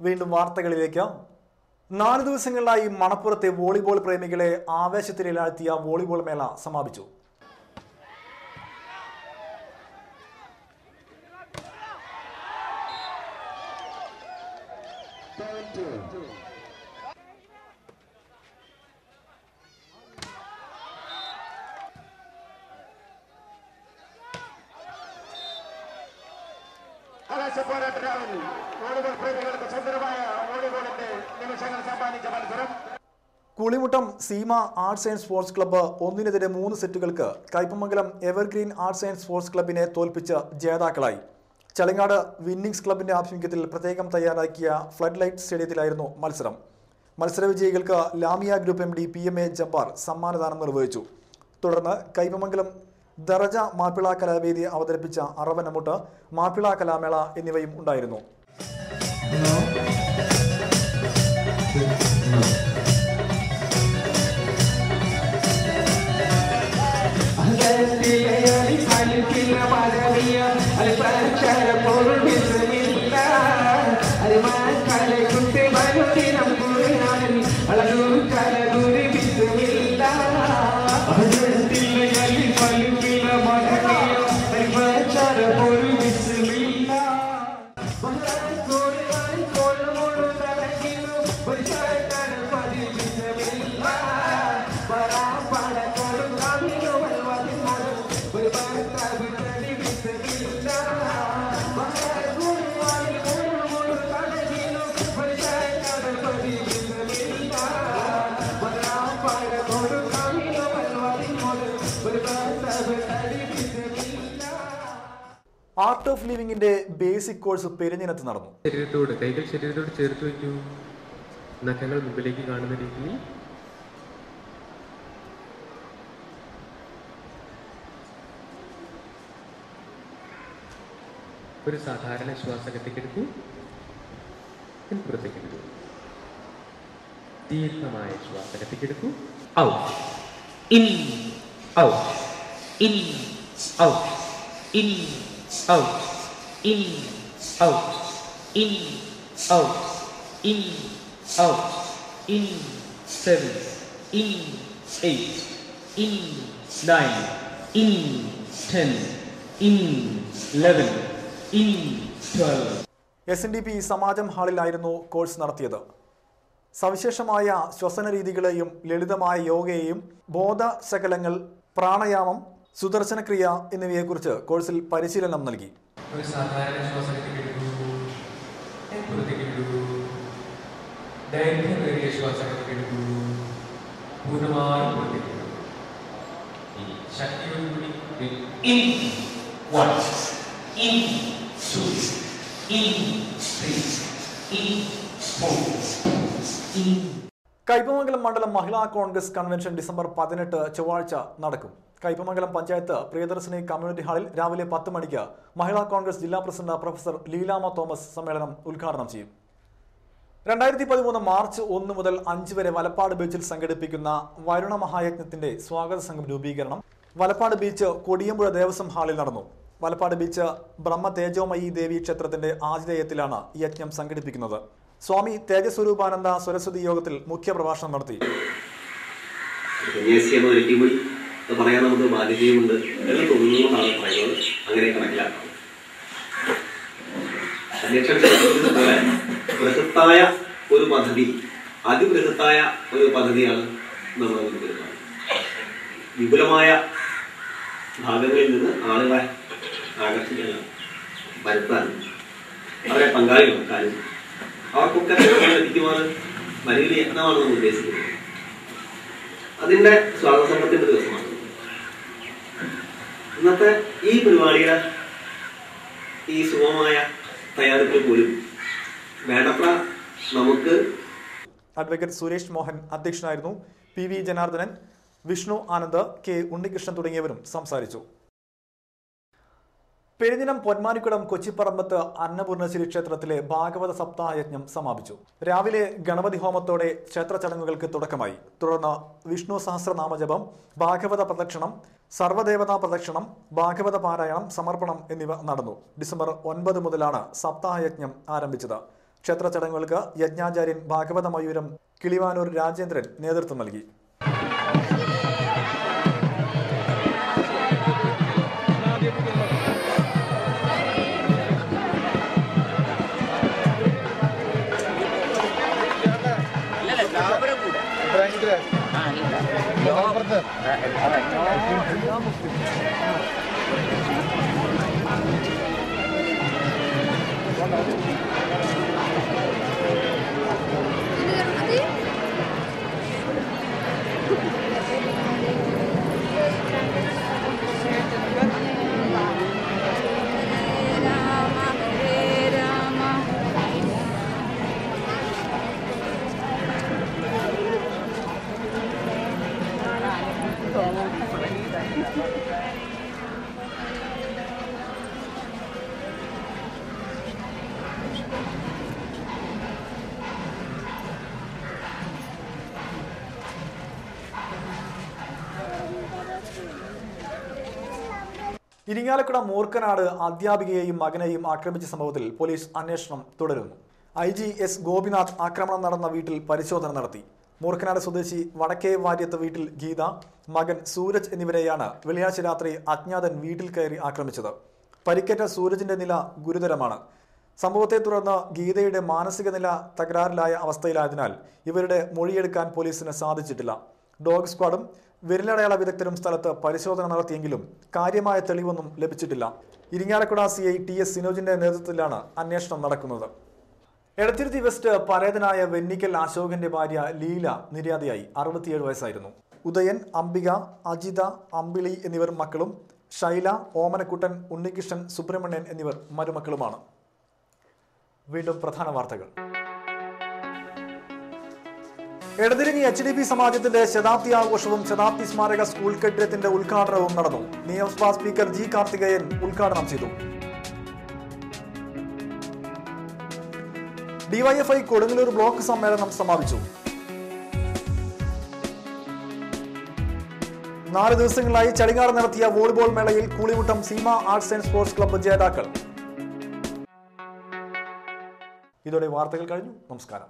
വീണ്ടും വാർത്തകളിലേക്ക്. 4 ദിവസങ്ങളിലായി മണപ്പുറത്തെ വോളിബോൾ പ്രേമികളെ ആവേശത്തിലാഴ്ത്തിയ വോളിബോൾ മേള സമാപിച്ചു. Kulimuttam Seema arts and sports club 1-3 സെറ്റുകൾക്ക് Kaipamangalam evergreen arts and sports ക്ലബിനെ തോൽപ്പിച്ച് ജേതാക്കളായി. ചളിങ്ങാട് വിന്നിംഗ്സ് ക്ലബിന്റെ ആഭിമുഖ്യത്തിൽ പ്രത്യേകം തയ്യാറാക്കിയ ഫ്ലഡ് ലൈറ്റ് സ്റ്റേഡിയത്തിലായിരുന്നു മത്സരം. മത്സര വിജയികൾക്ക് Lamiya group MD PMA Jabbar സമ്മാനദാനം നിർവഹിച്ചു. തുടർന്ന് കയ്പമംഗലം ദറജ മാപ്പിള കലാവേദി അവതരിപ്പിച്ച അറവനമുട്ട്, മാപ്പിള കലാമേള എന്നിവയും ഉണ്ടായിരുന്നു. ആർട്ട് ഓഫ് ലിവിംഗിന്റെ ബേസിക് കോഴ്സ് പെരിഞ്ഞനത്ത് നടന്നു. കൈകൾ ശരീരത്തോട് ചേർത്ത് വയ്ക്കൂ. നഖങ്ങൾ മുമ്പിലേക്ക് കാണുന്ന രീതിയിൽ. ഒരു സാധാരണ ശ്വാസകത്തേക്കെടുക്കൂ. പുറത്തേക്കെടുക്കൂ. ദീർഘമായ ശ്വാസകത്തേക്കെടുക്കൂ. Out in out in out in out in out in out in out in 7 in 8 in 9 in 10 in 11 in 12. SNDP Samajam ഹാളിലായിരുന്നു course നടത്തിയത്. സവിശേഷമായ ശ്വസന രീതികളെയും ലളിതമായ യോഗയെയും ബോധശകലങ്ങൾ, പ്രാണായാമം, സുദർശനക്രിയ എന്നിവയെക്കുറിച്ച് കോഴ്സിൽ പരിശീലനം നൽകി. ഒരു സാധാരണ ശ്വാസകത്തേക്കെടുക്കൂ. പുറത്തേക്കെടുക്കൂ. ദൈർഘ്യമേറിയ ശ്വാസകത്തേക്കെടുക്കൂ. പൂർണ്ണമായും പുറത്തേക്കെടുക്കൂ. ശക്തിയോടുകൂടി in 1 in 2 in 3 in 4 in. Kaipamangalam മണ്ഡലം മഹിളാ കോൺഗ്രസ് കൺവെൻഷൻ ഡിസംബർ 18 ചൊവ്വാഴ്ച നടക്കും. കയ്പമംഗലം പഞ്ചായത്ത് പ്രിയദർശിനി കമ്മ്യൂണിറ്റി ഹാളിൽ രാവിലെ 10 മണിക്ക് മഹിളാ കോൺഗ്രസ് ജില്ലാ പ്രസിഡന്റ് പ്രൊഫസർ ലീലാമ തോമസ് സമ്മേളനം ഉദ്ഘാടനം ചെയ്യും. 2013 മാർച്ച് 1 മുതൽ 5 വരെ വലപ്പാട് ബീച്ചിൽ സംഘടിപ്പിക്കുന്ന വരുണ മഹായജ്ഞത്തിന്റെ സ്വാഗത സംഘം രൂപീകരണം വലപ്പാട് ബീച്ച് കൊടിയമ്പുഴ ദേവസ്വം ഹാളിൽ നടന്നു. വലപ്പാട് ബീച്ച് ബ്രഹ്മ തേജോമയി ദേവി ക്ഷേത്രത്തിന്റെ ആതിഥേയത്തിലാണ് യജ്ഞം സംഘടിപ്പിക്കുന്നത്. സ്വാമി തേജസ്വരൂപാനന്ദ സരസ്വതി യോഗത്തിൽ മുഖ്യപ്രഭാഷണം നടത്തി. പറയാൻ നമുക്ക് ബാധ്യതയുമുണ്ട് എന്ന് തോന്നുന്നതാണ് പറയുന്നത്. അങ്ങനെ കണക്കിലാക്കാം. അധ്യക്ഷനെ ബൃഹത്തായ ഒരു പദ്ധതി, അതിബൃഹത്തായ ഒരു പദ്ധതിയാണ് നമ്മൾ മുൻപിലുള്ളത്. വിപുലമായ ഭാഗങ്ങളിൽ നിന്ന് ആളുകളെ ആകർഷിക്കാനും വരുത്താനും അവരെ പങ്കാളികളാക്കാനും അവർക്കൊക്കെ എത്തിക്കുവാൻ വലിയ യത്നമാണ് നമ്മൾ ഉദ്ദേശിക്കുന്നത്. അതിന്റെ സ്വാതന്ത്ര്യത്തിന്റെ ദിവസമാണ് ഇന്നത്തെ ഈ പരിപാടിയുടെ ഈ സുഗമമായ തയ്യാറെടുപ്പിൽ പോലും വേണ്ടത്ര നമുക്ക്. അഡ്വക്കേറ്റ് സുരേഷ് മോഹൻ അധ്യക്ഷനായിരുന്നു. PV ജനാർദ്ദനൻ, വിഷ്ണു ആനന്ദ്, K ഉണ്ണികൃഷ്ണൻ തുടങ്ങിയവരും സംസാരിച്ചു. പെരിഞ്ഞനം പൊന്മാനിക്കുളം കൊച്ചിപ്പറമ്പത്ത് അന്നപൂർണശ്രീ ക്ഷേത്രത്തിലെ ഭാഗവത സപ്താഹയജ്ഞം സമാപിച്ചു. രാവിലെ ഗണപതി ഹോമത്തോടെ ക്ഷേത്ര ചടങ്ങുകൾക്ക് തുടക്കമായി. തുടർന്ന് വിഷ്ണു സഹസ്രനാമജപം, ഭാഗവത പ്രദക്ഷിണം, സർവ്വദേവതാ പ്രദക്ഷിണം, ഭാഗവത പാരായണം, സമർപ്പണം എന്നിവ നടന്നു. ഡിസംബർ 9 മുതലാണ് സപ്താഹയജ്ഞം ആരംഭിച്ചത്. ക്ഷേത്ര ചടങ്ങുകൾക്ക് യജ്ഞാചാര്യൻ ഭാഗവത മയൂരം കിളിവാനൂർ രാജേന്ദ്രൻ നേതൃത്വം നൽകി. ഇരിങ്ങാലക്കുട മൂർക്കനാട് അധ്യാപികയെയും മകനെയും ആക്രമിച്ച സംഭവത്തിൽ പോലീസ് അന്വേഷണം തുടരുന്നു. IG S ഗോപിനാഥ് ആക്രമണം നടന്ന വീട്ടിൽ പരിശോധന നടത്തി. മൂർക്കനാട് സ്വദേശി വടക്കേ വാര്യത്ത് വീട്ടിൽ ഗീത, മകൻ സൂരജ് എന്നിവരെയാണ് വെള്ളിയാഴ്ച രാത്രി അജ്ഞാതൻ വീട്ടിൽ കയറി ആക്രമിച്ചത്. പരിക്കേറ്റ സൂരജിന്റെ നില ഗുരുതരമാണ്. സംഭവത്തെ തുടർന്ന് ഗീതയുടെ മാനസിക നില തകരാറിലായ അവസ്ഥയിലായതിനാൽ ഇവരുടെ മൊഴിയെടുക്കാൻ പോലീസിന് സാധിച്ചിട്ടില്ല. ഡോഗ് സ്ക്വാഡും വിരലടയാള വിദഗ്ധരും സ്ഥലത്ത് പരിശോധന നടത്തിയെങ്കിലും കാര്യമായ തെളിവൊന്നും ലഭിച്ചിട്ടില്ല. ഇരിങ്ങാലക്കുട CI TS സിനോജിന്റെ നേതൃത്വത്തിലാണ് അന്വേഷണം നടക്കുന്നത്. എടത്തിരുത്തി വെസ്റ്റ് പരേതനായ വെന്നിക്കൽ അശോകന്റെ ഭാര്യ ലീല നിര്യാതയായി. 67 വയസ്സായിരുന്നു. ഉദയൻ, അംബിക, അജിത, അമ്പിളി എന്നിവർ മക്കളും ശൈല, ഓമനക്കുട്ടൻ, ഉണ്ണികൃഷ്ണൻ, സുബ്രഹ്മണ്യൻ എന്നിവർ മരുമക്കളുമാണ്. വീണ്ടും പ്രധാന വാർത്തകൾ. എടതിരിഞ്ഞി HDP സമാജത്തിന്റെ ശതാബ്ദി ആഘോഷവും ശതാബ്ദി സ്മാരക സ്കൂൾ കെട്ടിടത്തിന്റെ ഉദ്ഘാടനവും നടന്നു. നിയമസഭാ സ്പീക്കർ G കാർത്തികേയൻ ഉദ്ഘാടനം ചെയ്തു. DYFI കൊടുങ്ങല്ലൂർ ബ്ലോക്ക് സമ്മേളനം സമാപിച്ചു. 4 ദിവസങ്ങളായി ചളിങ്ങാട് നടത്തിയ വോളിബോൾ മേളയിൽ Koolimuttam Seema arts and sports club ജേതാക്കൾ. ഇതോടെ വാർത്തകൾ കഴിഞ്ഞു. നമസ്കാരം.